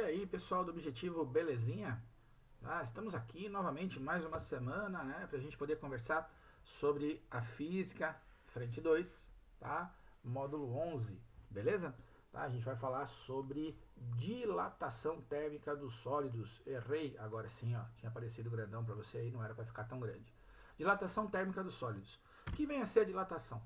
aí, pessoal do Objetivo, belezinha? Estamos aqui novamente mais uma semana, né, para a gente poder conversar sobre a física, frente 2, tá? Módulo 11, beleza? Tá, a gente vai falar sobre dilatação térmica dos sólidos. Errei, agora sim, ó, tinha aparecido grandão para você aí, não era para ficar tão grande. Dilatação térmica dos sólidos. O que vem a ser a dilatação?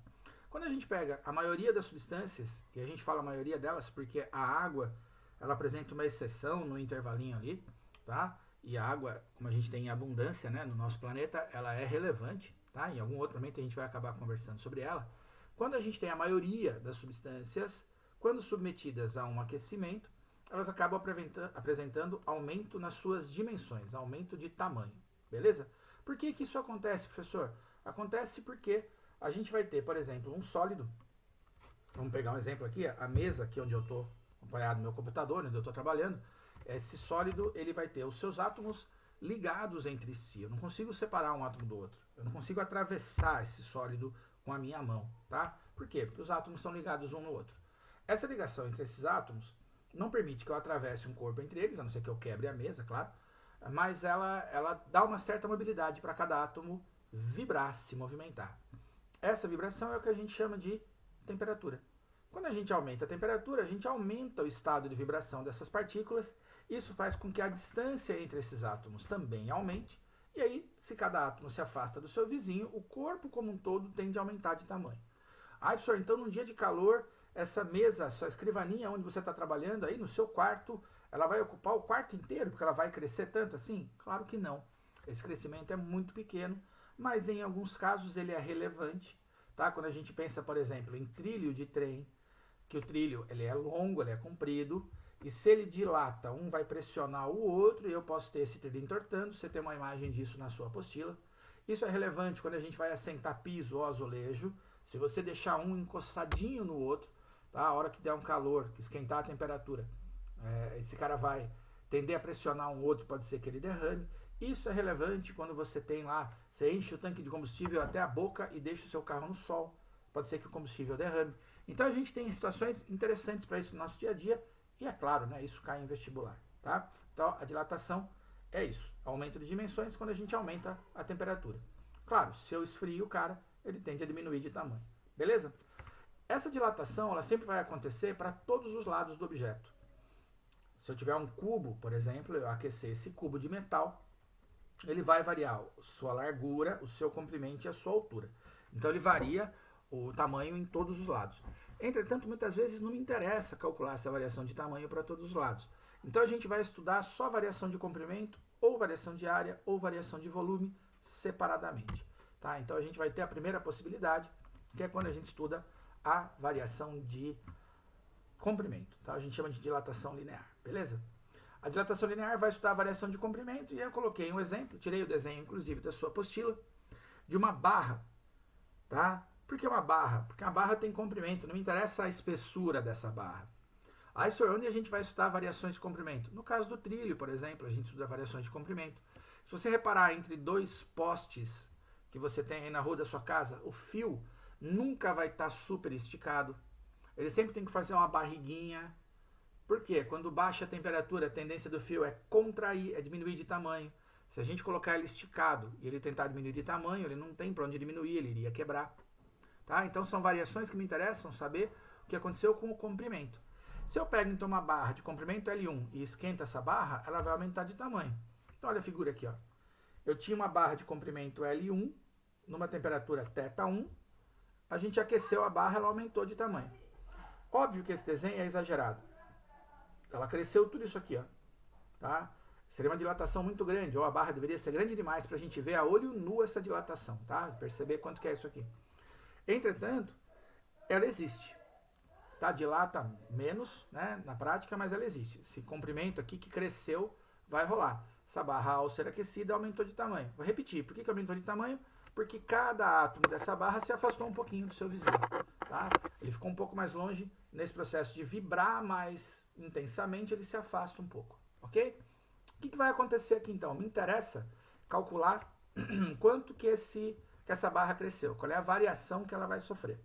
Quando a gente pega a maioria das substâncias, e a gente fala a maioria delas porque a água ela apresenta uma exceção no intervalinho ali, tá? E a água, como a gente tem em abundância, né, no nosso planeta, ela é relevante, tá? Em algum outro momento a gente vai acabar conversando sobre ela. Quando a gente tem a maioria das substâncias, quando submetidas a um aquecimento, elas acabam apresentando aumento nas suas dimensões, aumento de tamanho, beleza? Por que que isso acontece, professor? Acontece porque a gente vai ter, por exemplo, um sólido. Vamos pegar um exemplo aqui, a mesa aqui onde eu estou acompanhado no meu computador, onde eu estou trabalhando. Esse sólido ele vai ter os seus átomos ligados entre si. Eu não consigo separar um átomo do outro. Eu não consigo atravessar esse sólido com a minha mão, tá? Por quê? Porque os átomos estão ligados um no outro. Essa ligação entre esses átomos não permite que eu atravesse um corpo entre eles, a não ser que eu quebre a mesa, claro, mas ela dá uma certa mobilidade para cada átomo vibrar, se movimentar. Essa vibração é o que a gente chama de temperatura. Quando a gente aumenta a temperatura, a gente aumenta o estado de vibração dessas partículas. Isso faz com que a distância entre esses átomos também aumente. E aí, se cada átomo se afasta do seu vizinho, o corpo como um todo tende a aumentar de tamanho. Ah, professor, então num dia de calor, essa mesa, sua escrivaninha onde você está trabalhando aí no seu quarto, ela vai ocupar o quarto inteiro porque ela vai crescer tanto assim? Claro que não. Esse crescimento é muito pequeno, mas em alguns casos ele é relevante. Tá? Quando a gente pensa, por exemplo, em trilho de trem, que o trilho ele é longo, ele é comprido, e se ele dilata, um vai pressionar o outro, e eu posso ter esse trilho entortando, você tem uma imagem disso na sua apostila. Isso é relevante quando a gente vai assentar piso ou azulejo, se você deixar um encostadinho no outro, tá? A hora que der um calor, que esquentar a temperatura, esse cara vai tender a pressionar um outro, pode ser que ele derrame. Isso é relevante quando você tem lá, você enche o tanque de combustível até a boca e deixa o seu carro no sol, pode ser que o combustível derrame. Então a gente tem situações interessantes para isso no nosso dia a dia e é claro, né, isso cai em vestibular, tá? Então a dilatação é isso, aumento de dimensões quando a gente aumenta a temperatura. Claro, se eu esfrio o cara, ele tende a diminuir de tamanho, beleza? Essa dilatação ela sempre vai acontecer para todos os lados do objeto. Se eu tiver um cubo, por exemplo, eu aquecer esse cubo de metal, ele vai variar a sua largura, o seu comprimento e a sua altura. Então ele varia o tamanho em todos os lados. Entretanto, muitas vezes não me interessa calcular essa variação de tamanho para todos os lados. Então a gente vai estudar só variação de comprimento, ou variação de área, ou variação de volume separadamente. Tá? Então a gente vai ter a primeira possibilidade, que é quando a gente estuda a variação de comprimento. Tá? A gente chama de dilatação linear, beleza? A dilatação linear vai estudar a variação de comprimento e eu coloquei um exemplo, tirei o desenho inclusive da sua apostila, de uma barra, tá? Por que uma barra? Porque a barra tem comprimento, não me interessa a espessura dessa barra. Aí, senhor, onde a gente vai estudar variações de comprimento? No caso do trilho, por exemplo, a gente estuda variações de comprimento. Se você reparar entre dois postes que você tem aí na rua da sua casa, o fio nunca vai estar super esticado. Ele sempre tem que fazer uma barriguinha. Por quê? Quando baixa a temperatura, a tendência do fio é contrair, é diminuir de tamanho. Se a gente colocar ele esticado e ele tentar diminuir de tamanho, ele não tem para onde diminuir, ele iria quebrar. Tá? Então são variações que me interessam saber o que aconteceu com o comprimento. Se eu pego então uma barra de comprimento L1 e esquento essa barra, ela vai aumentar de tamanho. Então olha a figura aqui. Ó. Eu tinha uma barra de comprimento L1 numa temperatura θ1, a gente aqueceu a barra, ela aumentou de tamanho. Óbvio que esse desenho é exagerado. Ela cresceu tudo isso aqui, ó, tá? Seria uma dilatação muito grande, ou a barra deveria ser grande demais para a gente ver a olho nu essa dilatação, tá? Perceber quanto que é isso aqui. Entretanto, ela existe, tá? Dilata menos, né, na prática, mas ela existe. Esse comprimento aqui que cresceu vai rolar. Essa barra, ao ser aquecida, aumentou de tamanho. Vou repetir, por que aumentou de tamanho? Porque cada átomo dessa barra se afastou um pouquinho do seu vizinho, tá? Ele ficou um pouco mais longe nesse processo de vibrar mais intensamente, ele se afasta um pouco, ok? O que vai acontecer aqui então? Me interessa calcular quanto que essa barra cresceu, qual é a variação que ela vai sofrer.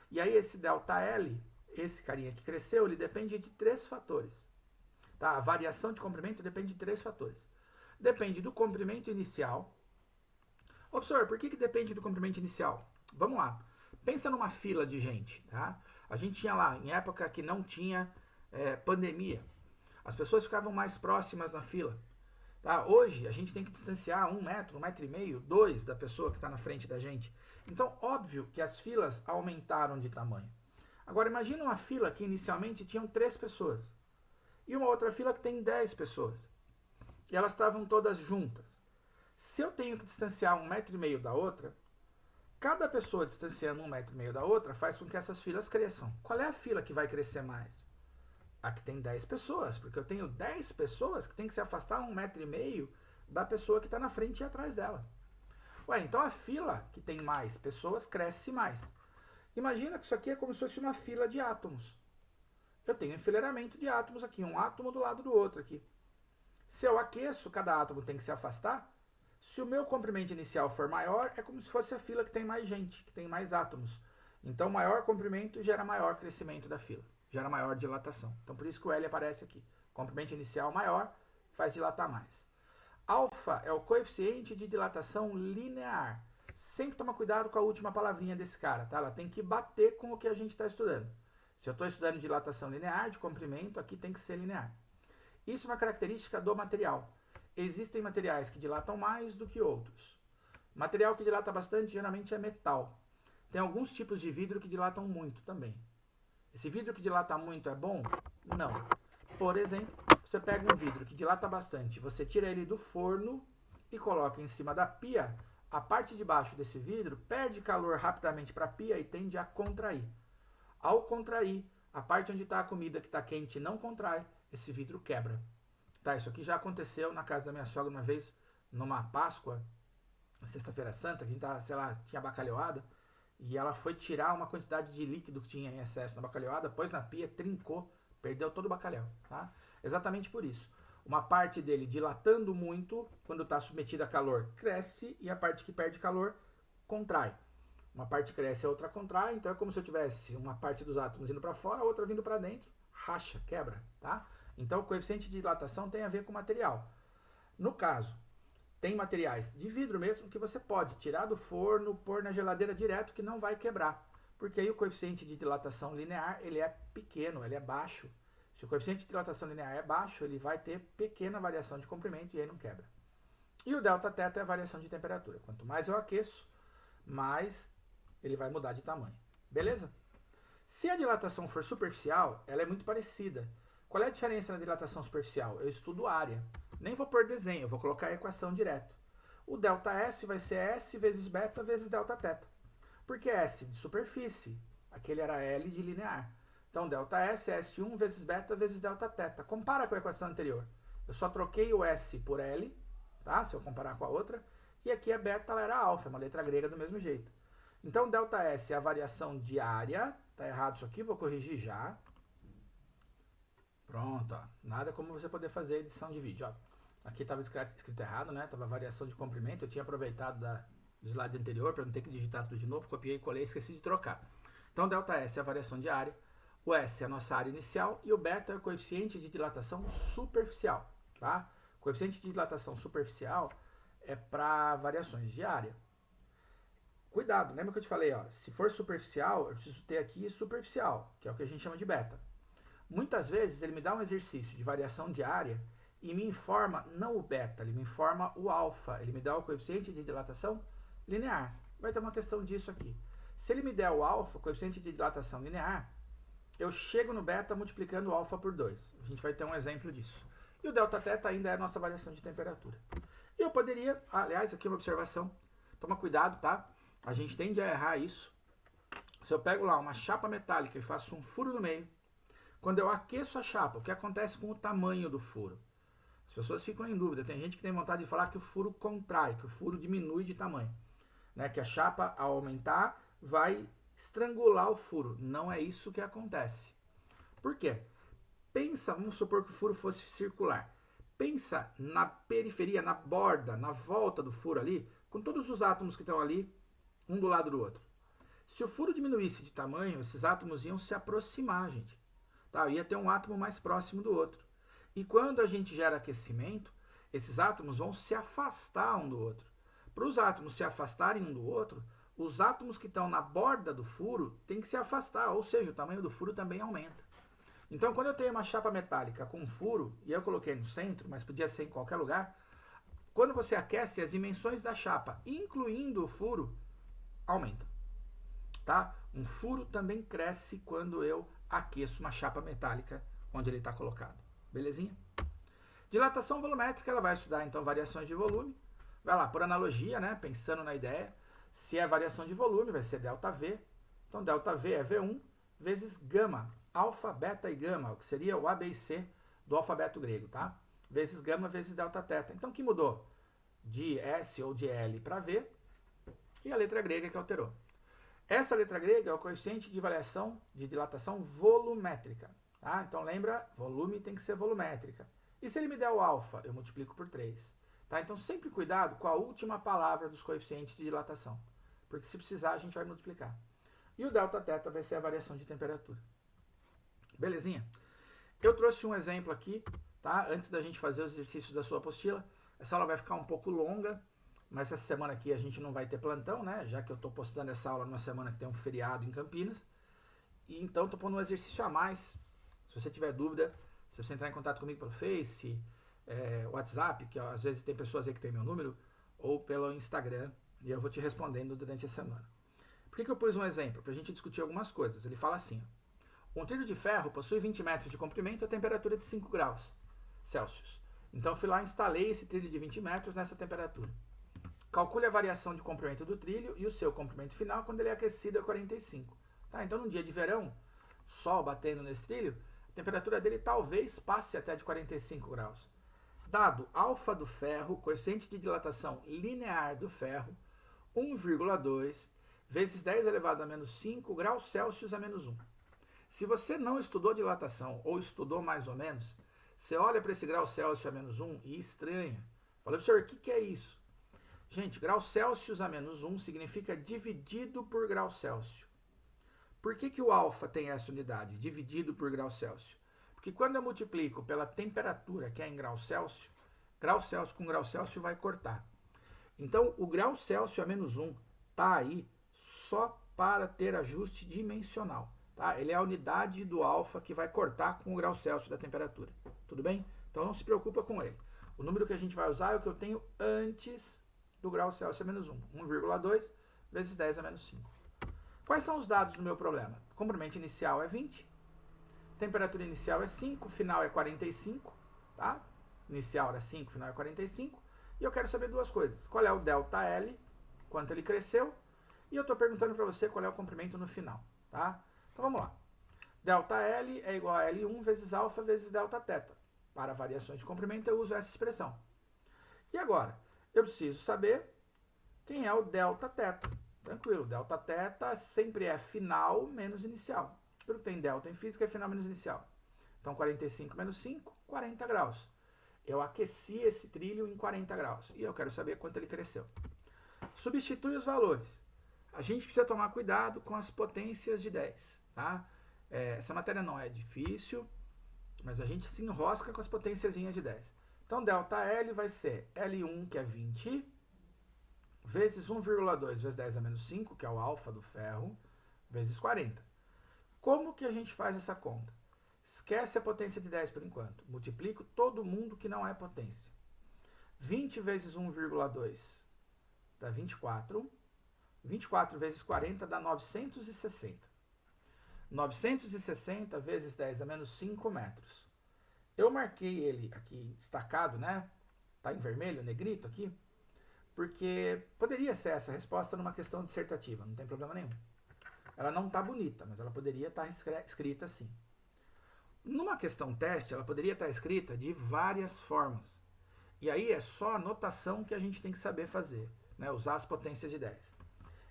E aí esse ΔL, esse carinha que cresceu, ele depende de três fatores. Tá? A variação de comprimento depende de 3 fatores. Depende do comprimento inicial. Ô, professor, por que depende do comprimento inicial? Vamos lá. Pensa numa fila de gente, tá? A gente tinha lá, em época que não tinha pandemia, as pessoas ficavam mais próximas na fila. Tá? Hoje, a gente tem que distanciar 1 metro, 1,5 m, 2 da pessoa que está na frente da gente. Então, óbvio que as filas aumentaram de tamanho. Agora, imagina uma fila que inicialmente tinham 3 pessoas. E uma outra fila que tem 10 pessoas. E elas estavam todas juntas. Se eu tenho que distanciar 1,5 m da outra, cada pessoa distanciando 1,5 m da outra faz com que essas filas cresçam. Qual é a fila que vai crescer mais? A que tem 10 pessoas, porque eu tenho 10 pessoas que tem que se afastar 1,5 m da pessoa que está na frente e atrás dela. Ué, então a fila que tem mais pessoas cresce mais. Imagina que isso aqui é como se fosse uma fila de átomos. Eu tenho enfileiramento de átomos aqui, um átomo do lado do outro aqui. Se eu aqueço, cada átomo tem que se afastar. Se o meu comprimento inicial for maior, é como se fosse a fila que tem mais gente, que tem mais átomos. Então, maior comprimento gera maior crescimento da fila, gera maior dilatação. Então, por isso que o L aparece aqui. Comprimento inicial maior faz dilatar mais. Alfa é o coeficiente de dilatação linear. Sempre toma cuidado com a última palavrinha desse cara, tá? Ela tem que bater com o que a gente está estudando. Se eu estou estudando dilatação linear, de comprimento, aqui tem que ser linear. Isso é uma característica do material. Existem materiais que dilatam mais do que outros. Material que dilata bastante geralmente é metal. Tem alguns tipos de vidro que dilatam muito também. Esse vidro que dilata muito é bom? Não. Por exemplo, você pega um vidro que dilata bastante, você tira ele do forno e coloca em cima da pia, a parte de baixo desse vidro perde calor rapidamente para a pia e tende a contrair. Ao contrair, a parte onde está a comida que está quente não contrai, esse vidro quebra. Tá, isso aqui já aconteceu na casa da minha sogra uma vez, numa Páscoa, na Sexta-feira Santa, que a gente tava, sei lá, tinha bacalhoada, e ela foi tirar uma quantidade de líquido que tinha em excesso na bacalhoada, pôs na pia, trincou, perdeu todo o bacalhau, tá? Exatamente por isso. Uma parte dele dilatando muito, quando está submetida a calor, cresce, e a parte que perde calor, contrai. Uma parte cresce, a outra contrai, então é como se eu tivesse uma parte dos átomos indo para fora, a outra vindo para dentro, racha, quebra, tá? Então o coeficiente de dilatação tem a ver com o material. No caso, tem materiais de vidro mesmo que você pode tirar do forno, pôr na geladeira direto que não vai quebrar. Porque aí o coeficiente de dilatação linear ele é pequeno, ele é baixo. Se o coeficiente de dilatação linear é baixo, ele vai ter pequena variação de comprimento e aí não quebra. E o delta-θ é a variação de temperatura. Quanto mais eu aqueço, mais ele vai mudar de tamanho. Beleza? Se a dilatação for superficial, ela é muito parecida. Qual é a diferença na dilatação superficial? Eu estudo área. Nem vou pôr desenho, eu vou colocar a equação direto. O ΔS vai ser S vezes beta vezes Δθ. Por que S? De superfície. Aquele era L de linear. Então, ΔS é S1 vezes beta vezes Δθ. Compara com a equação anterior. Eu só troquei o S por L, tá? Se eu comparar com a outra. E aqui a beta ela era alfa, uma letra grega do mesmo jeito. Então, ΔS é a variação de área. Tá errado isso aqui, vou corrigir já. Pronto, ó. Nada como você poder fazer edição de vídeo, ó. Aqui estava escrito errado, né? Tava variação de comprimento. Eu tinha aproveitado do slide anterior para não ter que digitar tudo de novo. Copiei, colei e esqueci de trocar. Então, ΔS é a variação de área. O S é a nossa área inicial. E o beta é o coeficiente de dilatação superficial, tá? O coeficiente de dilatação superficial é para variações de área. Cuidado, lembra que eu te falei, ó. Se for superficial, eu preciso ter aqui superficial, que é o que a gente chama de beta. Muitas vezes ele me dá um exercício de variação de área e me informa não o beta, ele me informa o alfa, ele me dá o coeficiente de dilatação linear. Vai ter uma questão disso aqui. Se ele me der o alfa, o coeficiente de dilatação linear, eu chego no beta multiplicando o alfa por 2. A gente vai ter um exemplo disso. E o Δθ ainda é a nossa variação de temperatura. E eu poderia, aliás, aqui uma observação, toma cuidado, tá? A gente tende a errar isso. Se eu pego lá uma chapa metálica e faço um furo no meio, quando eu aqueço a chapa, o que acontece com o tamanho do furo? As pessoas ficam em dúvida. Tem gente que tem vontade de falar que o furo contrai, que o furo diminui de tamanho. Né? Que a chapa, ao aumentar, vai estrangular o furo. Não é isso que acontece. Por quê? Pensa, vamos supor que o furo fosse circular. Pensa na periferia, na borda, na volta do furo ali, com todos os átomos que estão ali, um do lado do outro. Se o furo diminuísse de tamanho, esses átomos iam se aproximar, gente. Tá? Ia ter um átomo mais próximo do outro. E quando a gente gera aquecimento, esses átomos vão se afastar um do outro. Para os átomos se afastarem um do outro, os átomos que estão na borda do furo têm que se afastar, ou seja, o tamanho do furo também aumenta. Então, quando eu tenho uma chapa metálica com um furo, e eu coloquei no centro, mas podia ser em qualquer lugar, quando você aquece, as dimensões da chapa, incluindo o furo, aumentam. Tá? Um furo também cresce quando eu aqueço uma chapa metálica onde ele está colocado. Belezinha? Dilatação volumétrica, ela vai estudar então variações de volume. Vai lá, por analogia, né, pensando na ideia, se é variação de volume, vai ser ΔV. Então, ΔV é V1 vezes gama, alfa, beta e gama, o que seria o A, B e C do alfabeto grego, tá? Vezes gama vezes Δθ. Então, o que mudou? De S ou de L para V e a letra grega que alterou. Essa letra grega é o coeficiente de variação de dilatação volumétrica. Tá? Então, lembra, volume tem que ser volumétrica. E se ele me der o alfa, eu multiplico por 3. Tá? Então, sempre cuidado com a última palavra dos coeficientes de dilatação, porque se precisar, a gente vai multiplicar. E o Δθ vai ser a variação de temperatura. Belezinha? Eu trouxe um exemplo aqui, tá? Antes da gente fazer os exercícios da sua apostila. Essa aula vai ficar um pouco longa, mas essa semana aqui a gente não vai ter plantão, né? Já que eu estou postando essa aula numa semana que tem um feriado em Campinas. E então estou pondo um exercício a mais. Se você tiver dúvida, se você entrar em contato comigo pelo Face, WhatsApp, que às vezes tem pessoas aí que tem meu número, ou pelo Instagram, e eu vou te respondendo durante a semana. Por que eu pus um exemplo? Para a gente discutir algumas coisas. Ele fala assim, um trilho de ferro possui 20 metros de comprimento e a temperatura de 5 graus Celsius. Então, eu fui lá e instalei esse trilho de 20 metros nessa temperatura. Calcule a variação de comprimento do trilho e o seu comprimento final quando ele é aquecido a 45. Tá? Então, num dia de verão, sol batendo nesse trilho, a temperatura dele talvez passe até de 45 graus. Dado alfa do ferro, coeficiente de dilatação linear do ferro, 1,2 vezes 10 elevado a menos 5 graus Celsius a menos 1. Se você não estudou dilatação ou estudou mais ou menos, você olha para esse grau Celsius a menos 1 e estranha. Fala, professor, o que é isso? Gente, grau Celsius a menos 1 significa dividido por grau Celsius. Por que o alfa tem essa unidade, dividido por grau Celsius? Porque quando eu multiplico pela temperatura, que é em grau Celsius com grau Celsius vai cortar. Então, o grau Celsius a menos 1 está aí só para ter ajuste dimensional. Tá? Ele é a unidade do alfa que vai cortar com o grau Celsius da temperatura. Tudo bem? Então, não se preocupa com ele. O número que a gente vai usar é o que eu tenho antes do grau Celsius a menos 1. 1,2 vezes 10 a menos 5. Quais são os dados do meu problema? Comprimento inicial é 20. Temperatura inicial é 5. Final é 45. Tá? Inicial era 5, final é 45. E eu quero saber duas coisas. Qual é o ΔL, quanto ele cresceu. E eu estou perguntando para você qual é o comprimento no final. Tá? Então vamos lá. ΔL é igual a L1 vezes alfa vezes Δθ. Para variações de comprimento eu uso essa expressão. E agora? Eu preciso saber quem é o Δθ. Tranquilo, Δθ sempre é final menos inicial. Tudo que tem delta em física é final menos inicial. Então 45 menos 5, 40 graus. Eu aqueci esse trilho em 40 graus. E eu quero saber quanto ele cresceu. Substitui os valores. A gente precisa tomar cuidado com as potências de 10. Tá? Essa matéria não é difícil, mas a gente se enrosca com as potenciazinhas de 10. Então, ΔL vai ser L1, que é 20, vezes 1,2 vezes 10 a menos 5, que é o alfa do ferro, vezes 40. Como que a gente faz essa conta? Esquece a potência de 10 por enquanto. Multiplico todo mundo que não é potência. 20 vezes 1,2 dá 24. 24 vezes 40 dá 960. 960 vezes 10 a menos 5 metros. Eu marquei ele aqui destacado, né? Tá em vermelho, negrito aqui, porque poderia ser essa resposta numa questão dissertativa, não tem problema nenhum. Ela não tá bonita, mas ela poderia estar escrita assim. Numa questão teste, ela poderia estar escrita de várias formas. E aí é só a notação que a gente tem que saber fazer, né? Usar as potências de 10.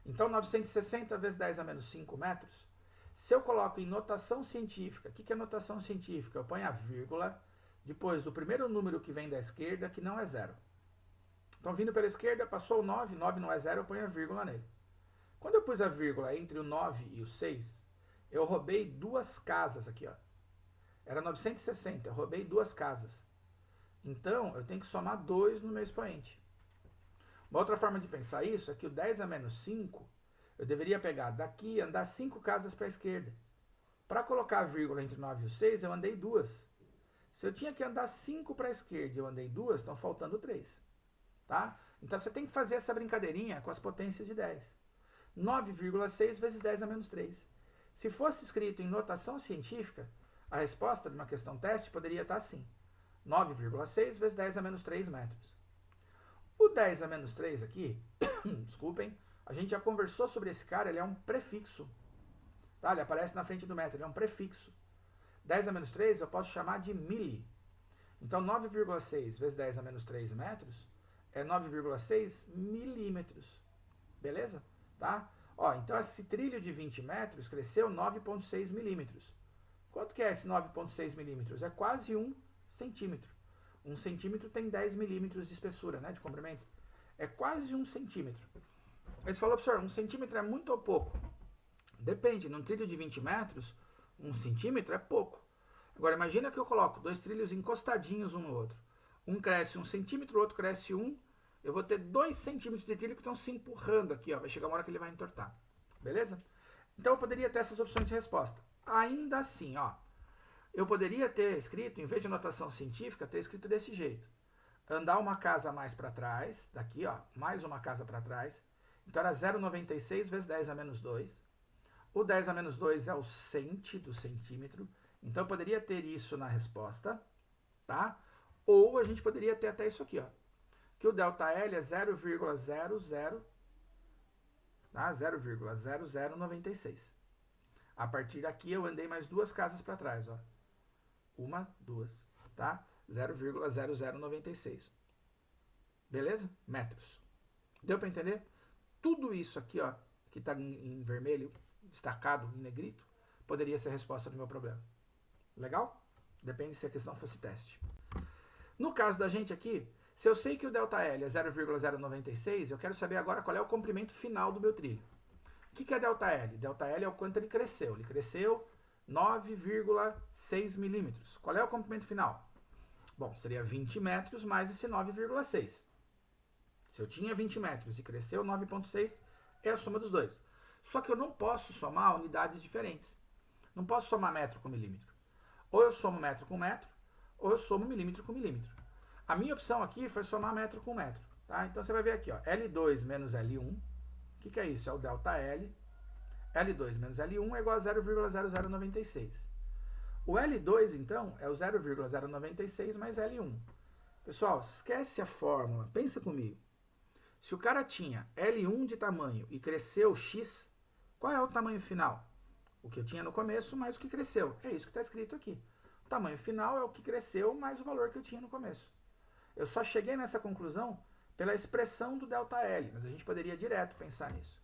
Então, 960 vezes 10 a menos 5 metros, se eu coloco em notação científica, o que é notação científica? Eu ponho a vírgula depois do primeiro número que vem da esquerda, que não é zero. Então, vindo pela esquerda, passou o 9, 9 não é zero, eu ponho a vírgula nele. Quando eu pus a vírgula entre o 9 e o 6, eu roubei duas casas aqui, ó. era 960, eu roubei duas casas. Então, eu tenho que somar 2 no meu expoente. Uma outra forma de pensar isso é que o 10 a menos 5, eu deveria pegar daqui e andar 5 casas para a esquerda. Para colocar a vírgula entre o 9 e o 6, eu andei 2. Se eu tinha que andar 5 para a esquerda e eu andei 2, estão faltando 3. Tá? Então, você tem que fazer essa brincadeirinha com as potências de 10. 9,6 vezes 10 a menos 3. Se fosse escrito em notação científica, a resposta de uma questão teste poderia estar assim. 9,6 vezes 10 a menos 3 metros. O 10 a menos 3 aqui, desculpem, a gente já conversou sobre esse cara, ele é um prefixo. Tá? Ele aparece na frente do metro, ele é um prefixo. 10 a menos 3 eu posso chamar de mili. Então 9,6 vezes 10 a menos 3 metros é 9,6 milímetros. Beleza? Tá? Ó, então esse trilho de 20 metros cresceu 9,6 milímetros. Quanto que é esse 9,6 milímetros? É quase 1 centímetro. 1 centímetro tem 10 milímetros de espessura, né, de comprimento. É quase 1 centímetro. Aí você falou, professor, 1 centímetro é muito ou pouco? Depende, num trilho de 20 metros, 1 centímetro é pouco. Agora, imagina que eu coloco 2 trilhos encostadinhos um no outro. Um cresce 1 centímetro, o outro cresce 1. Eu vou ter 2 centímetros de trilho que estão se empurrando aqui, ó. Vai chegar uma hora que ele vai entortar. Beleza? Então, eu poderia ter essas opções de resposta. Ainda assim, ó, eu poderia ter escrito, em vez de notação científica, ter escrito desse jeito. Andar uma casa mais para trás, daqui, ó, mais uma casa para trás. Então, era 0,96 vezes 10 a menos 2. O 10 a menos 2 é o centi do centímetro. Então, eu poderia ter isso na resposta, tá? Ou a gente poderia ter até isso aqui, ó. Que o ΔL é 0,00, tá? 0,0096. A partir daqui, eu andei mais 2 casas para trás, ó. 1, 2, tá? 0,0096. Beleza? Metros. Deu para entender? Tudo isso aqui, ó, que está em vermelho, destacado, em negrito, poderia ser a resposta do meu problema. Legal? Depende se a questão fosse teste. No caso da gente aqui, se eu sei que o ΔL é 0,096, eu quero saber agora qual é o comprimento final do meu trilho. O que é ΔL? ΔL é o quanto ele cresceu. Ele cresceu 9,6 milímetros. Qual é o comprimento final? Bom, seria 20 metros mais esse 9,6. Se eu tinha 20 metros e cresceu 9,6, é a soma dos dois. Só que eu não posso somar unidades diferentes. Não posso somar metro com milímetro. Ou eu somo metro com metro, ou eu somo milímetro com milímetro. A minha opção aqui foi somar metro com metro. Tá? Então você vai ver aqui, ó, L2 menos L1. O que é isso? É o ΔL. L2 menos L1 é igual a 0,0096. O L2, então, é o 0,096 mais L1. Pessoal, esquece a fórmula. Pensa comigo. Se o cara tinha L1 de tamanho e cresceu X, qual é o tamanho final? O que eu tinha no começo mais o que cresceu. É isso que está escrito aqui. O tamanho final é o que cresceu mais o valor que eu tinha no começo. Eu só cheguei nessa conclusão pela expressão do ΔL, mas a gente poderia direto pensar nisso.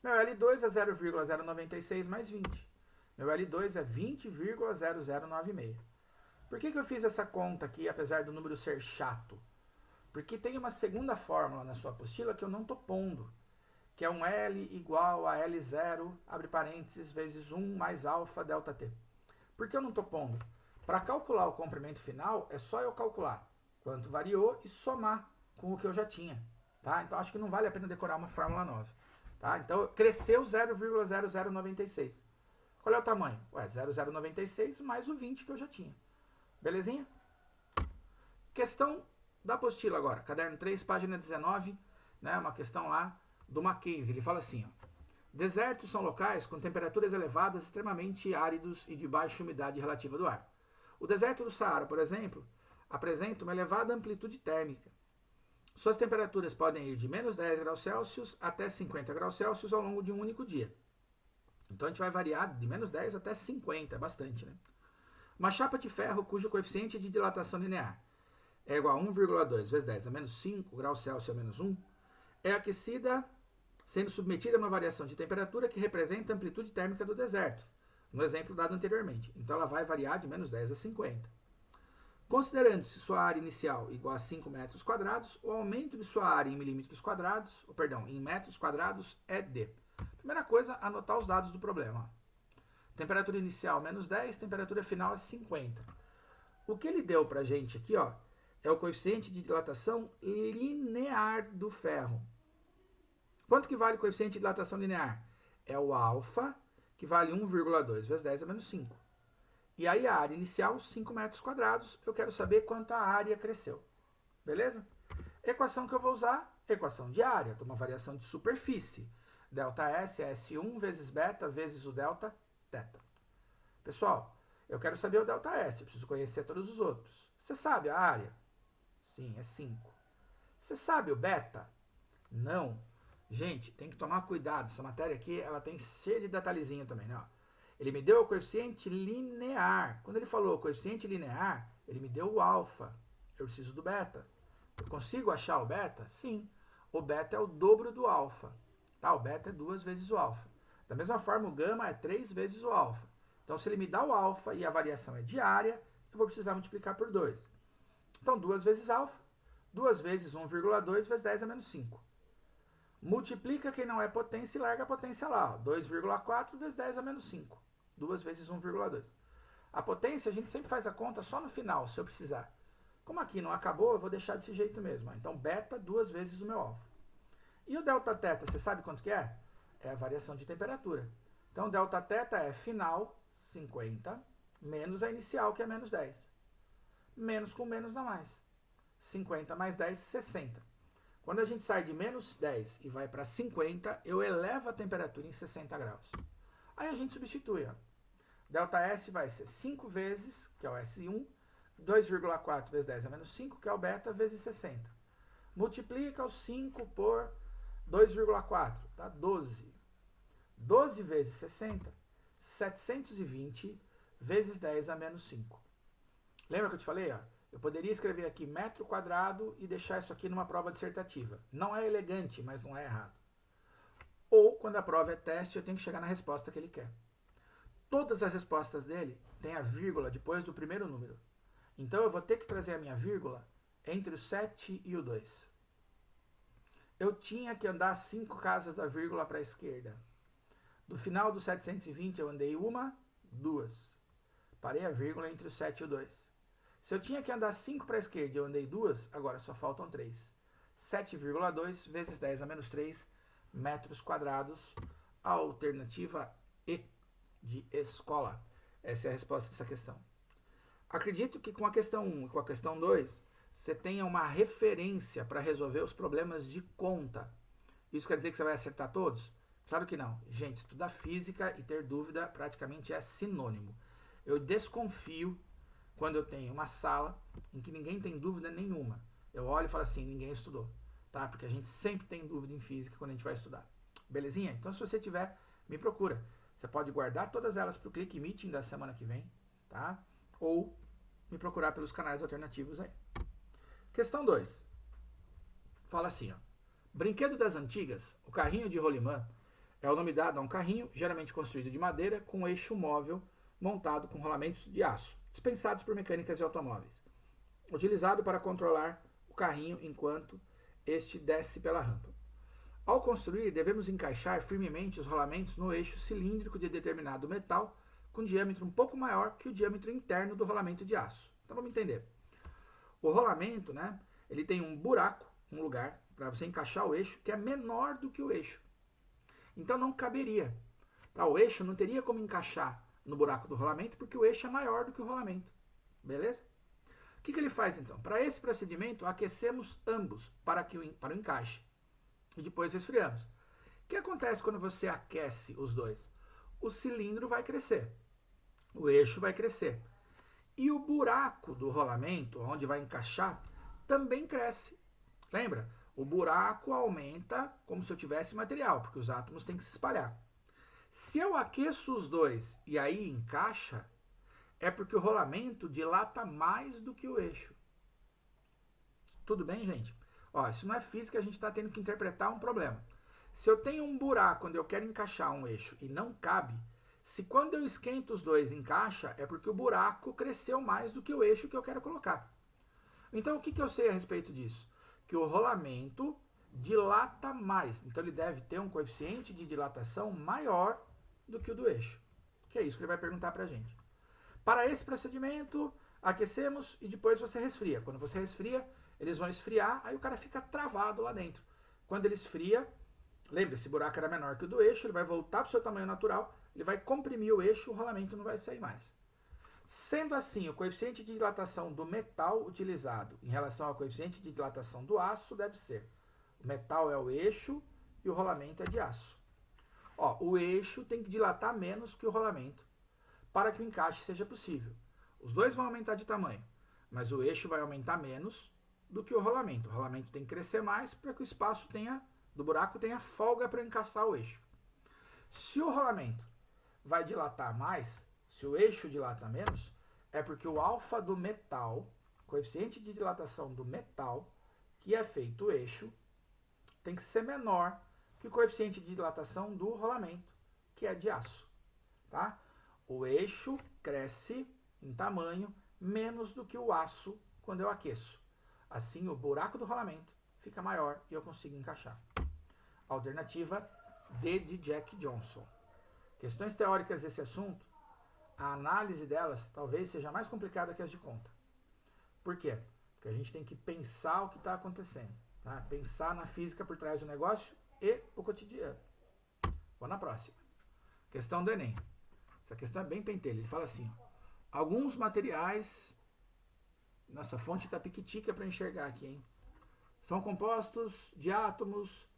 Meu L2 é 0,096 mais 20. Meu L2 é 20,0096. Por que eu fiz essa conta aqui, apesar do número ser chato? Porque tem uma segunda fórmula na sua apostila que eu não estou pondo, que é um L igual a L0, abre parênteses, vezes 1 mais alfa ΔT. Por que eu não estou pondo? Para calcular o comprimento final, é só eu calcular quanto variou e somar com o que eu já tinha. Tá? Então, acho que não vale a pena decorar uma fórmula nova. Tá? Então, cresceu 0,0096. Qual é o tamanho? Ué, 0,096 mais o 20 que eu já tinha. Belezinha? Questão da apostila agora. Caderno 3, página 19. Né, uma questão lá do Mackenzie. Ele fala assim, ó. Desertos são locais com temperaturas elevadas, extremamente áridos e de baixa umidade relativa do ar. O deserto do Saara, por exemplo, apresenta uma elevada amplitude térmica. Suas temperaturas podem ir de menos 10 graus Celsius até 50 graus Celsius ao longo de um único dia. Então a gente vai variar de menos 10 até 50, é bastante, né? Uma chapa de ferro cujo coeficiente de dilatação linear é igual a 1,2 vezes 10 a menos 5 graus Celsius a menos 1, é aquecida sendo submetida a uma variação de temperatura que representa a amplitude térmica do deserto, no exemplo dado anteriormente. Então ela vai variar de menos 10 a 50. Considerando-se sua área inicial igual a 5 metros quadrados, o aumento de sua área em metros quadrados é D. Primeira coisa, anotar os dados do problema. Temperatura inicial menos 10, temperatura final é 50. O que ele deu para a gente aqui, ó, é o coeficiente de dilatação linear do ferro. Quanto que vale o coeficiente de dilatação linear? É o alfa, que vale 1,2 vezes 10 a menos 5. E aí a área inicial, 5 metros quadrados, eu quero saber quanto a área cresceu. Beleza? Equação que eu vou usar, equação de área, uma variação de superfície. Delta S é S1 vezes beta vezes o delta θ. Pessoal, eu quero saber o delta S, eu preciso conhecer todos os outros. Você sabe a área? Sim, é 5. Você sabe o beta? Não. Gente, tem que tomar cuidado, essa matéria aqui, ela tem cheio de detalhezinho também, né? Ele me deu o coeficiente linear. Quando ele falou coeficiente linear, ele me deu o alfa. Eu preciso do beta. Eu consigo achar o beta? Sim. O beta é o dobro do alfa. Tá? O beta é 2 vezes o alfa. Da mesma forma, o gama é 3 vezes o alfa. Então, se ele me dá o alfa e a variação é diária, eu vou precisar multiplicar por 2. Então, 2 vezes alfa, 2 vezes 1,2 vezes 10 a menos 5. Multiplica quem não é potência e larga a potência lá. 2,4 vezes 10 a menos 5. 2 vezes 1,2. A potência, a gente sempre faz a conta só no final, se eu precisar. Como aqui não acabou, eu vou deixar desse jeito mesmo. Então, beta, 2 vezes o meu alfa. E o delta θ, você sabe quanto que é? É a variação de temperatura. Então, delta θ é final, 50, menos a inicial, que é menos 10. Menos com menos dá mais. 50 mais 10, 60. Quando a gente sai de menos 10 e vai para 50, eu elevo a temperatura em 60 graus. Aí a gente substitui, ó. Delta S vai ser 5 vezes, que é o S1, 2,4 vezes 10 a menos 5, que é o beta, vezes 60. Multiplica o 5 por 2,4, tá? 12. 12 vezes 60, 720 vezes 10 a menos 5. Lembra que eu te falei, ó? Eu poderia escrever aqui metro quadrado e deixar isso aqui numa prova dissertativa. Não é elegante, mas não é errado. Ou, quando a prova é teste, eu tenho que chegar na resposta que ele quer. Todas as respostas dele têm a vírgula depois do primeiro número. Então, eu vou ter que trazer a minha vírgula entre o 7 e o 2. Eu tinha que andar 5 casas da vírgula para a esquerda. Do final do 720, eu andei 1, 2. Parei a vírgula entre o 7 e o 2. Se eu tinha que andar 5 para a esquerda e eu andei 2, agora só faltam 3. 7,2 vezes 10 a menos 3 metros quadrados. Alternativa E, de escola. Essa é a resposta dessa questão. Acredito que com a questão 1 e com a questão 2, você tenha uma referência para resolver os problemas de conta. Isso quer dizer que você vai acertar todos? Claro que não. Gente, estudar física e ter dúvida praticamente é sinônimo. Eu desconfio quando eu tenho uma sala em que ninguém tem dúvida nenhuma. Eu olho e falo assim, ninguém estudou. Tá? Porque a gente sempre tem dúvida em física quando a gente vai estudar. Belezinha? Então, se você tiver, me procura. Você pode guardar todas elas para o Click Meeting da semana que vem, tá? Ou me procurar pelos canais alternativos aí. Questão 2. Fala assim, ó. Brinquedo das antigas, o carrinho de rolimã, é o nome dado a um carrinho, geralmente construído de madeira, com um eixo móvel montado com rolamentos de aço, dispensados por mecânicas de automóveis, utilizado para controlar o carrinho enquanto este desce pela rampa. Ao construir, devemos encaixar firmemente os rolamentos no eixo cilíndrico de determinado metal, com diâmetro um pouco maior que o diâmetro interno do rolamento de aço. Então vamos entender. O rolamento, né, ele tem um buraco, um lugar, para você encaixar o eixo, que é menor do que o eixo. Então não caberia. Tá? O eixo não teria como encaixar no buraco do rolamento, porque o eixo é maior do que o rolamento. Beleza? O que ele faz então? Para esse procedimento, aquecemos ambos para o encaixe. E depois resfriamos. O que acontece quando você aquece os dois? O cilindro vai crescer. O eixo vai crescer. E o buraco do rolamento, onde vai encaixar, também cresce. Lembra? O buraco aumenta como se eu tivesse material, porque os átomos têm que se espalhar. Se eu aqueço os dois e aí encaixa, é porque o rolamento dilata mais do que o eixo. Tudo bem, gente? Ó, isso não é física, a gente está tendo que interpretar um problema. Se eu tenho um buraco onde eu quero encaixar um eixo e não cabe, se quando eu esquento os dois encaixa, é porque o buraco cresceu mais do que o eixo que eu quero colocar. Então, o que eu sei a respeito disso? Que o rolamento dilata mais. Então, ele deve ter um coeficiente de dilatação maior do que o do eixo. que é isso que ele vai perguntar para a gente. Para esse procedimento, aquecemos e depois você resfria. Quando você resfria, eles vão esfriar, aí o cara fica travado lá dentro. Quando ele esfria, lembre-se, esse buraco era menor que o do eixo, ele vai voltar para o seu tamanho natural, ele vai comprimir o eixo, o rolamento não vai sair mais. Sendo assim, o coeficiente de dilatação do metal utilizado em relação ao coeficiente de dilatação do aço deve ser: o metal é o eixo e o rolamento é de aço. Ó, o eixo tem que dilatar menos que o rolamento para que o encaixe seja possível. Os dois vão aumentar de tamanho, mas o eixo vai aumentar menos do que o rolamento. O rolamento tem que crescer mais para que o espaço do buraco tenha folga para encaixar o eixo. Se o rolamento vai dilatar mais, se o eixo dilata menos, é porque o alfa do metal, coeficiente de dilatação do metal, que é feito o eixo, tem que ser menor que o coeficiente de dilatação do rolamento, que é de aço. Tá? O eixo cresce em tamanho menos do que o aço quando eu aqueço. Assim, o buraco do rolamento fica maior e eu consigo encaixar. Alternativa D de Jack Johnson. Questões teóricas desse assunto, a análise delas talvez seja mais complicada que as de conta. Por quê? Porque a gente tem que pensar o que está acontecendo. Tá? Pensar na física por trás do negócio e o cotidiano. Vou na próxima. Questão do Enem. Essa questão é bem pentelha. Ele fala assim, ó, alguns materiais... Nossa, a fonte está piquitica para enxergar aqui, hein? São compostos de átomos...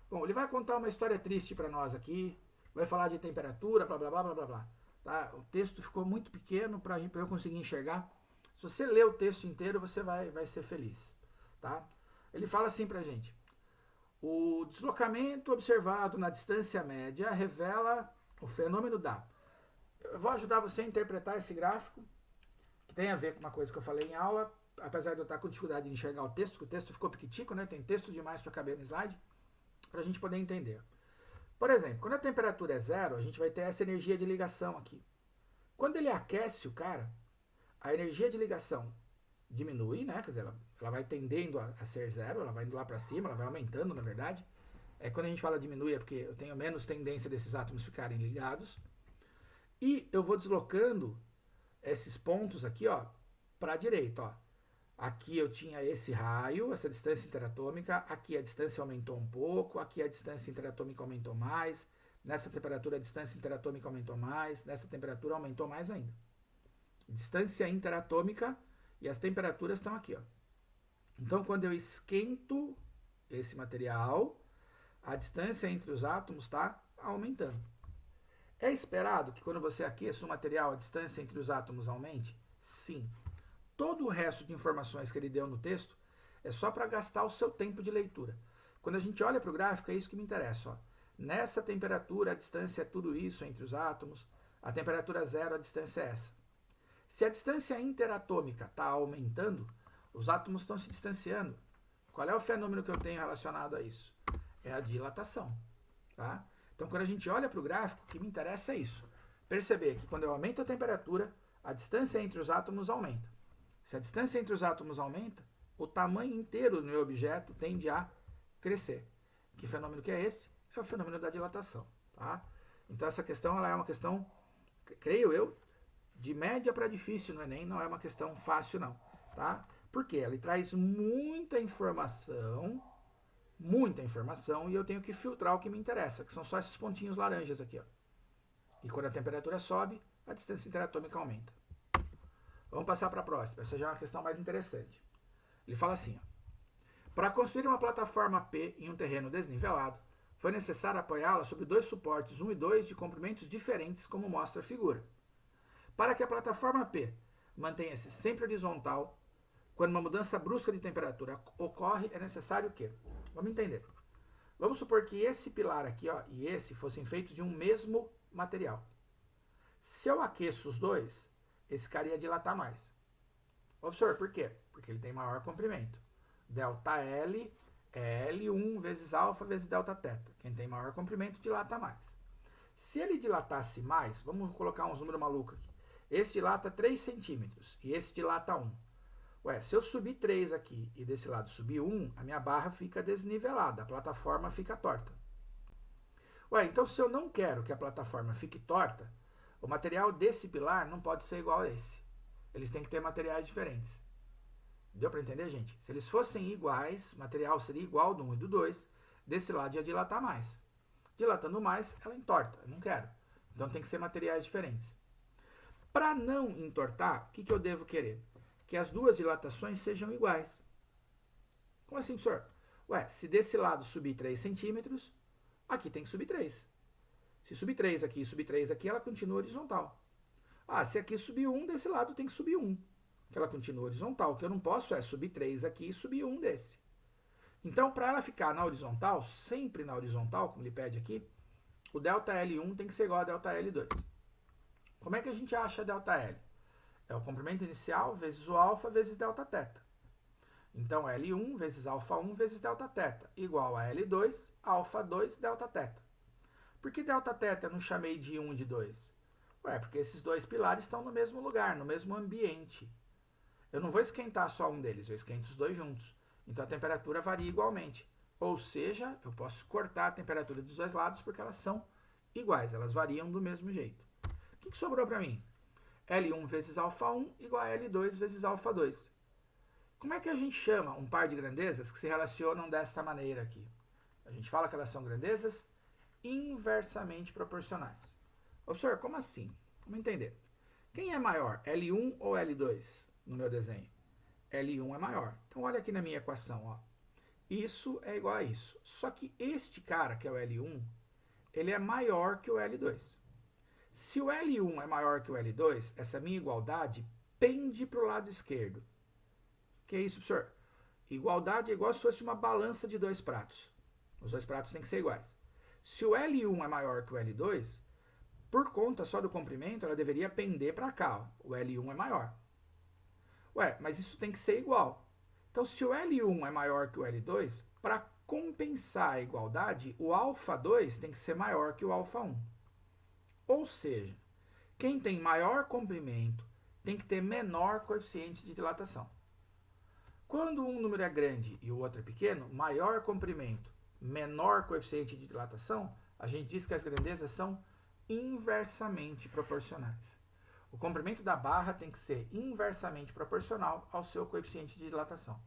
Bom, ele vai contar uma história triste para nós aqui, vai falar de temperatura, blá, blá, blá, blá, blá, blá. Tá? O texto ficou muito pequeno para eu conseguir enxergar. Se você ler o texto inteiro, você vai ser feliz. Tá? Ele fala assim para a gente. O deslocamento observado na distância média revela o fenômeno da... Eu vou ajudar você a interpretar esse gráfico, que tem a ver com uma coisa que eu falei em aula, apesar de eu estar com dificuldade de enxergar o texto, que o texto ficou piquitico, né? Tem texto demais para caber no slide, para a gente poder entender. Por exemplo, quando a temperatura é zero, a gente vai ter essa energia de ligação aqui. Quando ele aquece o cara, a energia de ligação diminui, né? Quer dizer, ela vai tendendo a ser zero, ela vai indo lá para cima, ela vai aumentando, na verdade. Quando a gente fala diminui é porque eu tenho menos tendência desses átomos ficarem ligados. E eu vou deslocando esses pontos aqui, ó, para a direita, ó. Aqui eu tinha esse raio, essa distância interatômica, aqui a distância aumentou um pouco, aqui a distância interatômica aumentou mais, nessa temperatura a distância interatômica aumentou mais, nessa temperatura aumentou mais ainda. Distância interatômica e as temperaturas estão aqui, ó. Então, quando eu esquento esse material, a distância entre os átomos está aumentando. É esperado que quando você aqueça o material, a distância entre os átomos aumente? Sim. Todo o resto de informações que ele deu no texto é só para gastar o seu tempo de leitura. Quando a gente olha para o gráfico, é isso que me interessa. Ó. Nessa temperatura, a distância é tudo isso entre os átomos. A temperatura zero, a distância é essa. Se a distância interatômica está aumentando, os átomos estão se distanciando. Qual é o fenômeno que eu tenho relacionado a isso? É a dilatação. Tá? Então, quando a gente olha para o gráfico, o que me interessa é isso. Perceber que quando eu aumento a temperatura, a distância entre os átomos aumenta. Se a distância entre os átomos aumenta, o tamanho inteiro do meu objeto tende a crescer. Que fenômeno que é esse? É o fenômeno da dilatação. Tá? Então, essa questão ela é uma questão, creio eu, de média para difícil no Enem, não é uma questão fácil não. Tá? Porque ela traz muita informação, e eu tenho que filtrar o que me interessa, que são só esses pontinhos laranjas aqui. Ó. E quando a temperatura sobe, a distância interatômica aumenta. Vamos passar para a próxima. Essa já é uma questão mais interessante. Ele fala assim, ó, para construir uma plataforma P em um terreno desnivelado, foi necessário apoiá-la sobre dois suportes 1 e 2 de comprimentos diferentes, como mostra a figura. Para que a plataforma P mantenha-se sempre horizontal, quando uma mudança brusca de temperatura ocorre, é necessário que... Vamos entender. Vamos supor que esse pilar aqui, ó, e esse fossem feitos de um mesmo material. Se eu aqueço os dois, esse cara ia dilatar mais. Observe, por quê? Porque ele tem maior comprimento. Delta L é L1 vezes alfa vezes delta teta. Quem tem maior comprimento dilata mais. Se ele dilatasse mais, vamos colocar uns números malucos aqui. Esse dilata 3 centímetros e esse dilata 1. Ué, se eu subir 3 aqui e desse lado subir 1, a minha barra fica desnivelada, a plataforma fica torta. Ué, então se eu não quero que a plataforma fique torta, O material desse pilar não pode ser igual a esse. Eles têm que ter materiais diferentes. Deu para entender, gente? Se eles fossem iguais, o material seria igual do 1 e do 2, desse lado ia dilatar mais. Dilatando mais, ela entorta. Eu não quero. Então tem que ser materiais diferentes. Para não entortar, o que eu devo querer? Que as duas dilatações sejam iguais. Como assim, professor? Ué, se desse lado subir 3 centímetros, aqui tem que subir 3. Se subir 3 aqui e subir 3 aqui, ela continua horizontal. Ah, se aqui subir 1, desse lado tem que subir 1. Que ela continua horizontal. O que eu não posso é subir 3 aqui e subir 1 desse. Então, para ela ficar na horizontal, sempre na horizontal, como ele pede aqui, o ΔL1 tem que ser igual a ΔL2. Como é que a gente acha ΔL? É o comprimento inicial vezes o alfa vezes Δθ. Então, L1 vezes alfa1 vezes Δθ igual a L2, alfa2, Δθ. Por que Δθ eu não chamei de 1 e de 2? Ué, porque esses dois pilares estão no mesmo lugar, no mesmo ambiente. Eu não vou esquentar só um deles, eu esquento os dois juntos. Então a temperatura varia igualmente. Ou seja, eu posso cortar a temperatura dos dois lados porque elas são iguais, elas variam do mesmo jeito. O que sobrou para mim? L1 vezes alfa1 igual a L2 vezes alfa2. Como é que a gente chama um par de grandezas que se relacionam desta maneira aqui? A gente fala que elas são grandezas inversamente proporcionais. Ô, professor, como assim? Vamos entender. Quem é maior, L1 ou L2 no meu desenho? L1 é maior. Então, olha aqui na minha equação. Ó. Isso é igual a isso. Só que este cara, que é o L1, ele é maior que o L2. Se o L1 é maior que o L2, essa minha igualdade pende para o lado esquerdo. Que é isso, professor? Igualdade é igual se fosse uma balança de dois pratos. Os dois pratos têm que ser iguais. Se o L1 é maior que o L2, por conta só do comprimento, ela deveria pender para cá. Ó. O L1 é maior. Ué, mas isso tem que ser igual. Então, se o L1 é maior que o L2, para compensar a igualdade, o alfa2 tem que ser maior que o alfa1. Ou seja, quem tem maior comprimento tem que ter menor coeficiente de dilatação. Quando um número é grande e o outro é pequeno, maior comprimento, menor coeficiente de dilatação, a gente diz que as grandezas são inversamente proporcionais. O comprimento da barra tem que ser inversamente proporcional ao seu coeficiente de dilatação.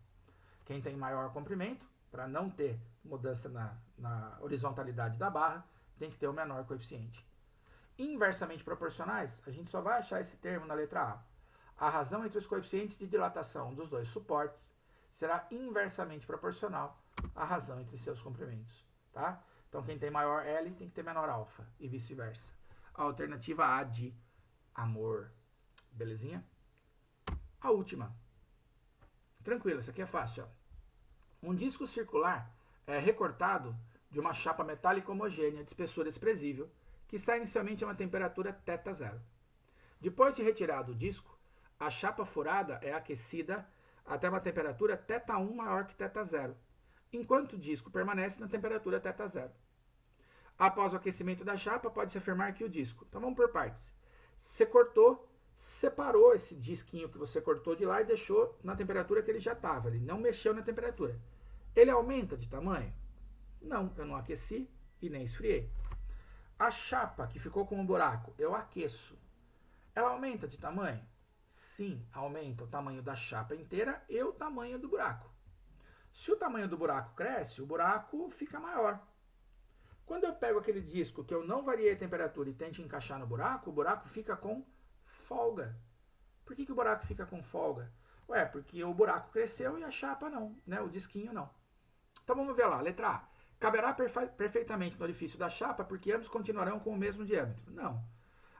Quem tem maior comprimento, para não ter mudança na horizontalidade da barra, tem que ter o menor coeficiente. Inversamente proporcionais, a gente só vai achar esse termo na letra A. A razão entre os coeficientes de dilatação dos dois suportes será inversamente proporcional à razão entre seus comprimentos. Tá? Então, quem tem maior L tem que ter menor alfa e vice-versa. A alternativa A de amor. Belezinha? A última. Tranquilo, essa aqui é fácil. Ó. Um disco circular é recortado de uma chapa metálica homogênea de espessura desprezível que está inicialmente a uma temperatura θ0. Depois de retirado o disco, a chapa furada é aquecida até uma temperatura θ1 maior que θ0, enquanto o disco permanece na temperatura θ0. Após o aquecimento da chapa, pode-se afirmar que o disco... Então vamos por partes. Você cortou, separou esse disquinho que você cortou de lá e deixou na temperatura que ele já estava. Ele não mexeu na temperatura. Ele aumenta de tamanho? Não, eu não aqueci e nem esfriei. A chapa que ficou com um buraco, eu aqueço. Ela aumenta de tamanho? Sim, aumenta o tamanho da chapa inteira e o tamanho do buraco. Se o tamanho do buraco cresce, o buraco fica maior. Quando eu pego aquele disco que eu não variei a temperatura e tento encaixar no buraco, o buraco fica com folga. Por que o buraco fica com folga? Ué, porque o buraco cresceu e a chapa não, né? O disquinho não. Então vamos ver lá, letra A. Caberá perfeitamente no orifício da chapa porque ambos continuarão com o mesmo diâmetro. Não.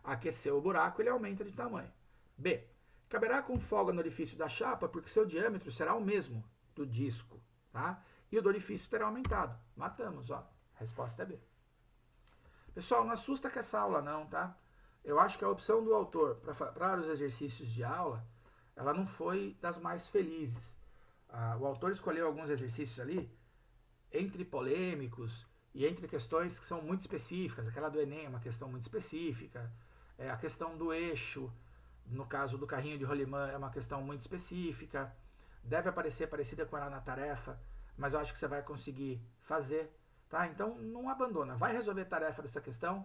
Aqueceu o buraco, ele aumenta de tamanho. B. Caberá com folga no orifício da chapa porque seu diâmetro será o mesmo do disco, tá? E o do orifício terá aumentado. Matamos, ó. A resposta é B. Pessoal, não assusta com essa aula não, tá? Eu acho que a opção do autor para os exercícios de aula, ela não foi das mais felizes. O autor escolheu alguns exercícios ali, entre polêmicos e entre questões que são muito específicas. Aquela do Enem é uma questão muito específica. A questão do eixo, no caso do carrinho de rolimã, é uma questão muito específica. Deve aparecer parecida com ela na tarefa, mas eu acho que você vai conseguir fazer. Tá? Então, não abandona. Vai resolver a tarefa dessa questão,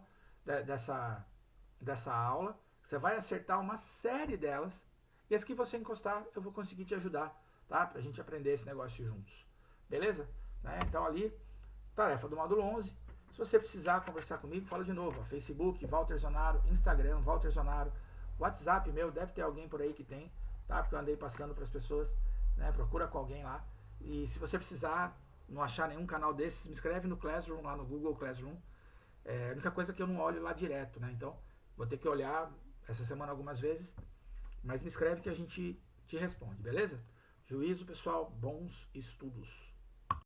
dessa aula, você vai acertar uma série delas, e as que você encostar, eu vou conseguir te ajudar, tá? Pra gente aprender esse negócio juntos. Beleza? Né? Então ali, tarefa do módulo 11. Se você precisar conversar comigo, fala de novo. Facebook, Walter Zonaro, Instagram, Walter Zonaro, WhatsApp meu, deve ter alguém por aí que tem, tá? Porque eu andei passando para as pessoas, né? Procura com alguém lá. E se você precisar, não achar nenhum canal desses, me inscreve no Classroom, lá no Google Classroom. É a única coisa que eu não olho lá direto, né? Então, vou ter que olhar essa semana algumas vezes, mas me escreve que a gente te responde, beleza? Juízo, pessoal, bons estudos.